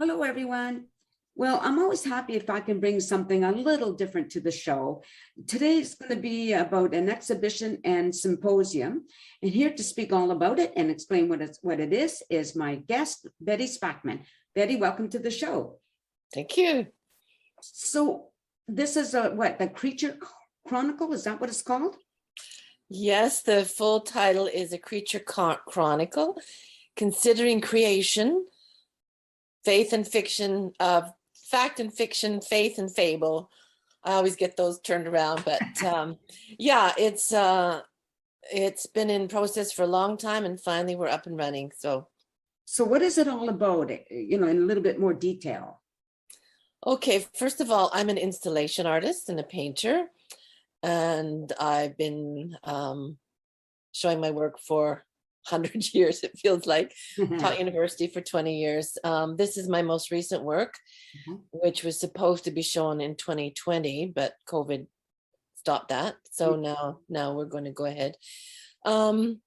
Hello, everyone. Well, I'm always happy if I can bring something a little different to the show. Today is going to be about an exhibition and symposium. And here to speak all about it and explain what it is my guest, Betty Spackman. Betty, welcome to the show. Thank you. So this is the Creature Chronicle? Is that what it's called? Yes, the full title is A Creature Chronicle, Considering Creation, Faith and Fiction, Fact and Fiction, Faith and Fable. I always get those turned around, but yeah, it's been in process for a long time, and finally we're up and running. So what is it all about, in a little bit more detail? Okay, first of all, I'm an installation artist and a painter, and I've been showing my work for 100 years, it feels like. Taught university for 20 years. This is my most recent work, which was supposed to be shown in 2020, but COVID stopped that. So now we're going to go ahead. The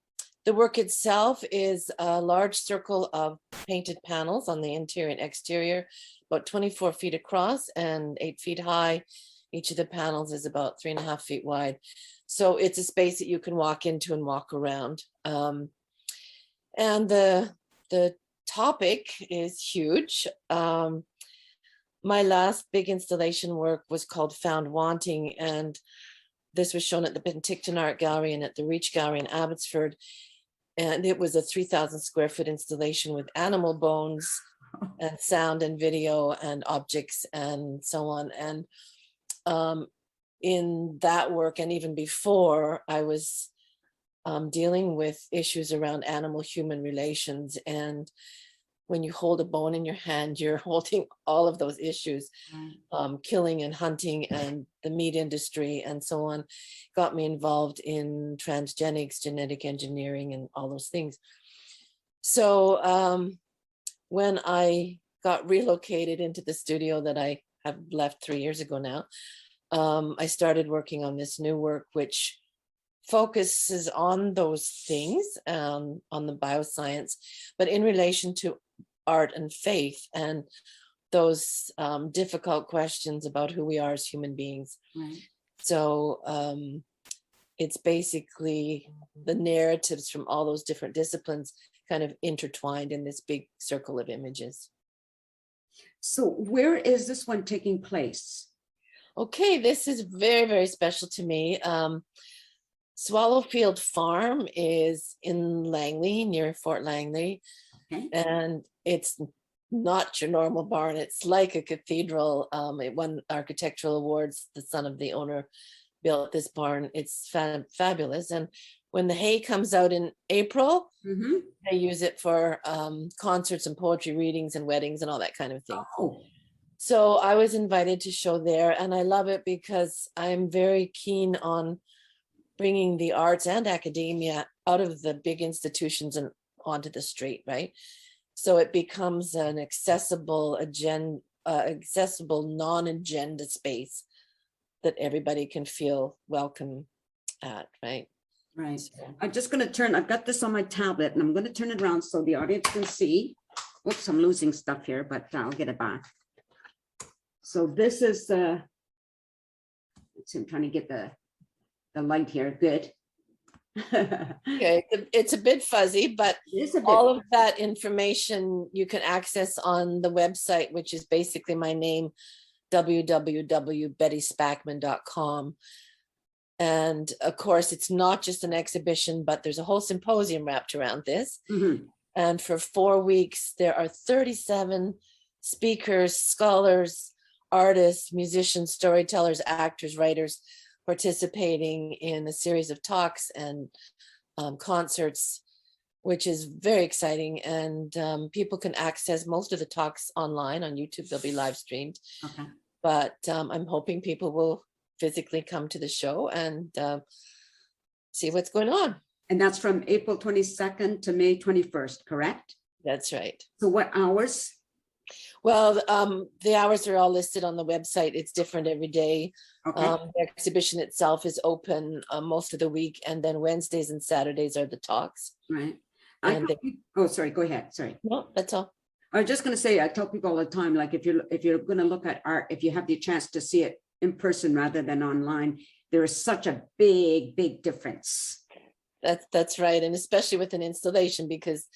work itself is a large circle of painted panels on the interior and exterior, about 24 feet across and 8 feet high. Each of the panels is about 3.5 feet wide. So it's a space that you can walk into and walk around. And the topic is huge. My last big installation work was called Found Wanting, and this was shown at the Penticton Art Gallery and at the Reach Gallery in Abbotsford. And it was a 3,000 square foot installation with animal bones and sound and video and objects and so on. And in that work, and even before, I was dealing with issues around animal-human relations. And when you hold a bone in your hand, you're holding all of those issues, killing and hunting and the meat industry and so on. Got me involved in transgenics, genetic engineering, and all those things. So when I got relocated into the studio that I have left 3 years ago now, I started working on this new work, which focuses on those things, on the bioscience, but in relation to art and faith and those difficult questions about who we are as human beings. Right. So it's basically the narratives from all those different disciplines kind of intertwined in this big circle of images. So where is this one taking place? Okay, this is very, very special to me. Swallowfield Farm is in Langley, near Fort Langley. Okay. And it's not your normal barn. It's like a cathedral. It won architectural awards. The son of the owner built this barn. It's fabulous. And when the hay comes out in April, they use it for concerts and poetry readings and weddings and all that kind of thing. Oh. So I was invited to show there, and I love it because I'm very keen on bringing the arts and academia out of the big institutions and onto the street, right? So it becomes an accessible non-agenda space that everybody can feel welcome at, right? Right. I'm just going to I've got this on my tablet, and I'm going to turn it around so the audience can see. Oops, I'm losing stuff here, but I'll get it back. So this is I'm trying to get the light here. Good. Okay, it's a bit fuzzy, but all of that information you can access on the website, which is basically my name, www.bettyspackman.com. And of course, it's not just an exhibition, but there's a whole symposium wrapped around this. And for 4 weeks, there are 37 speakers, scholars, artists, musicians, storytellers, actors, writers participating in a series of talks and concerts, which is very exciting. And people can access most of the talks online on YouTube. They'll be live streamed. Okay. But I'm hoping people will physically come to the show and see what's going on. And that's from April 22nd to May 21st, correct? That's right. So what hours? Well, the hours are all listed on the website. It's different every day. Okay. The exhibition itself is open most of the week, and then Wednesdays and Saturdays are the talks. Right. And oh, sorry, go ahead. Sorry. No, that's all. I was just going to say, I tell people all the time, like if you're going to look at art, if you have the chance to see it in person rather than online, there is such a big difference. That's right, and especially with an installation, because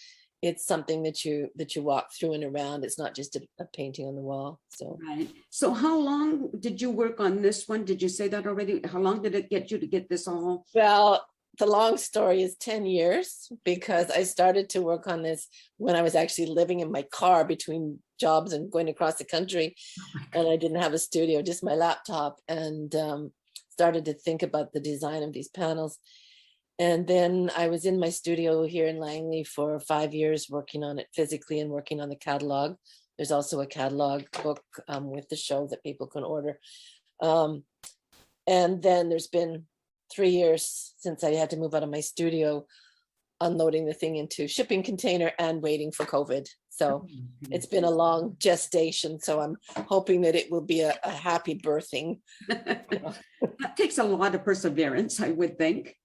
it's something that you walk through and around. It's not just a painting on the wall. So Right. So how long did you work on this one? Did you say that already? How long did it get you to get this all? well, the long story is 10 years, because I started to work on this when I was actually living in my car between jobs and going across the country, and I didn't have a studio, just my laptop, and started to think about the design of these panels. And then I was in my studio here in Langley for 5 years, working on it physically and working on the catalog. There's also a catalog book with the show that people can order. And then there's been 3 years since I had to move out of my studio, unloading the thing into shipping container and waiting for COVID. So it's been a long gestation. So I'm hoping that it will be a happy birthing. That takes a lot of perseverance, I would think,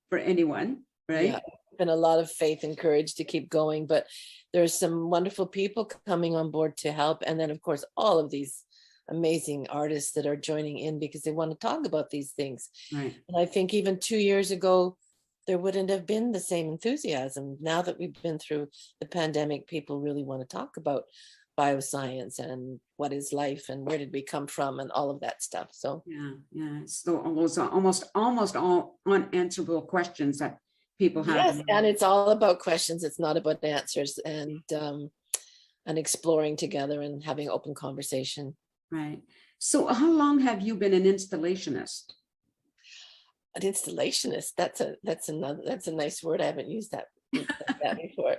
for anyone, right? Yeah, been a lot of faith and courage to keep going, but there's some wonderful people coming on board to help. And then of course, all of these amazing artists that are joining in because they want to talk about these things. Right. And I think even 2 years ago, there wouldn't have been the same enthusiasm. Now that we've been through the pandemic, people really want to talk about bioscience and what is life and where did we come from and all of that stuff. So yeah. So almost all unanswerable questions that people have. yes, and it's all about questions. It's not about answers, and exploring together and having open conversation. Right. So how long have you been an installationist? An installationist. That's a nice word. I haven't used that before.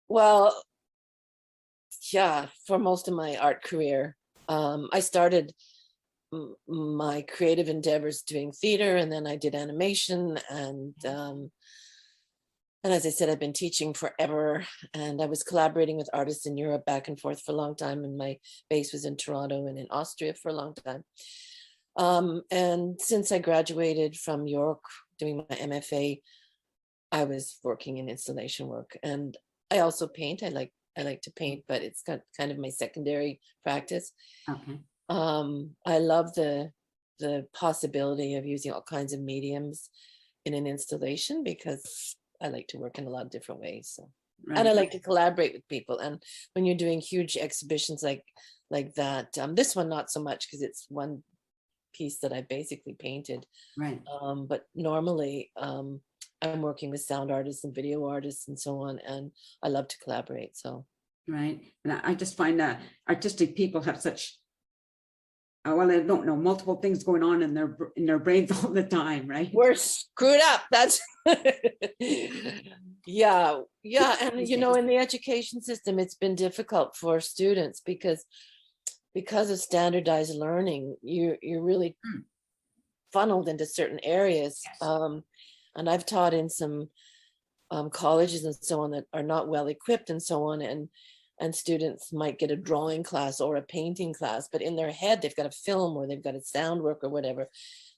Well, yeah, for most of my art career, I started my creative endeavors doing theater, and then I did animation, and as I said, I've been teaching forever, and I was collaborating with artists in Europe back and forth for a long time, and my base was in Toronto and in Austria for a long time. And since I graduated from York doing my MFA, I was working in installation work, and I also paint. I like to paint, but it's kind of my secondary practice. Okay. I love the possibility of using all kinds of mediums in an installation because I like to work in a lot of different ways. So, Right. and I like to collaborate with people. And when you're doing huge exhibitions like that, this one not so much because it's one piece that I basically painted. Right. But normally I'm working with sound artists and video artists and so on, and I love to collaborate. So Right. And I just find that artistic people have such, well, I don't know, multiple things going on in their brains all the time, right? we're screwed up. That's yeah. And in the education system, it's been difficult for students because of standardized learning. You're really funneled into certain areas. Yes. And I've taught in some colleges and so on that are not well equipped and so on, and students might get a drawing class or a painting class, but in their head they've got a film or they've got a sound work or whatever.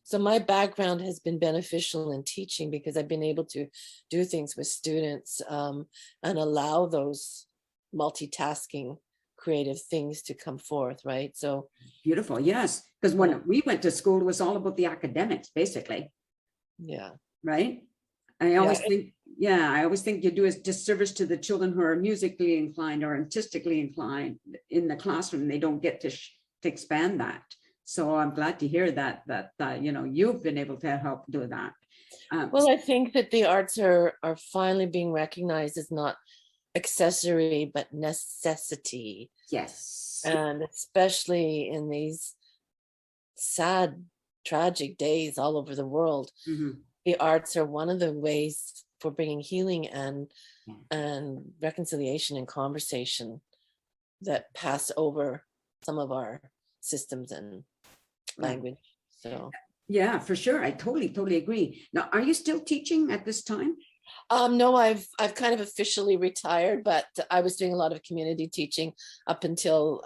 So my background has been beneficial in teaching because I've been able to do things with students and allow those multitasking creative things to come forth, right? So Beautiful. Yes. Because when we went to school, it was all about the academics, basically. yeah. Right. I always think you do a disservice to the children who are musically inclined or artistically inclined in the classroom. They don't get to expand that. So I'm glad to hear that you've been able to help do that. Well, I think that the arts are finally being recognized as not accessory but necessity. Yes. And especially in these sad, tragic days all over the world, the arts are one of the ways for bringing healing and reconciliation and conversation that pass over some of our systems and language. So yeah, for sure. I totally agree. Now, are you still teaching at this time? no, I've kind of officially retired, but I was doing a lot of community teaching up until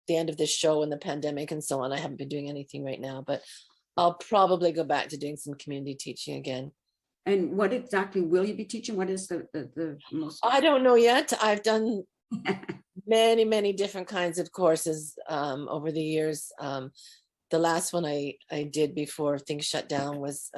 the end of this show and the pandemic and so on. I haven't been doing anything right now, but I'll probably go back to doing some community teaching again. And what exactly will you be teaching? What is the most? I don't know yet. I've done many, many different kinds of courses over the years. The last one I did before things shut down was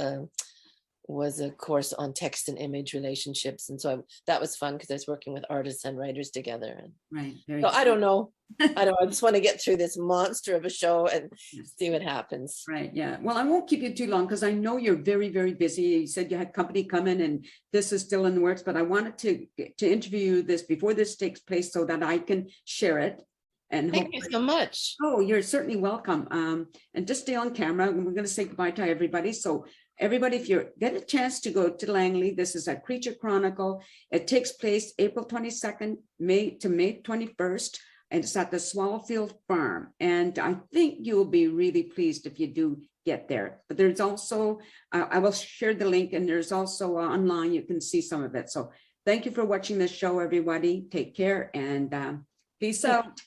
a course on text and image relationships, and so that was fun because I was working with artists and writers together. And Right. so I don't know. I just want to get through this monster of a show and see what happens. Right. Yeah. Well, I won't keep you too long because I know you're very, very busy. You said you had company coming and this is still in the works, but I wanted to interview this before this takes place so that I can share it. And thank you so much. Oh, you're certainly welcome. And just stay on camera. And we're going to say goodbye to everybody. So everybody, if you get a chance to go to Langley, this is a Creature Chronicle. It takes place April 22nd, May to May 21st. And it's at the Swallowfield Farm. And I think you'll be really pleased if you do get there. But there's also, I will share the link, and there's also online, you can see some of it. So thank you for watching this show, everybody. Take care and peace out.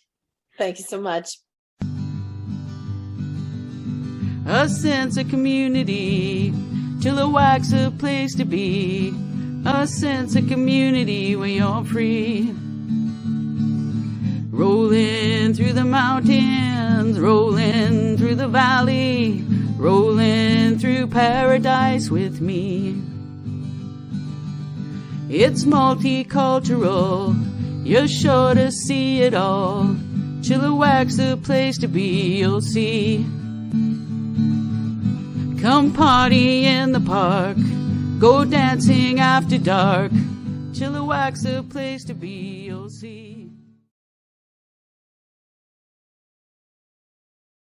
Thank you so much. A sense of community, Chilliwack's a place to be. A sense of community where you're free. Rolling through the mountains, rolling through the valley, rolling through paradise with me. It's multicultural, you're sure to see it all. Chilliwack's a place to be, you'll see. Come party in the park, go dancing after dark. Chilliwack's a place to be, you'll see.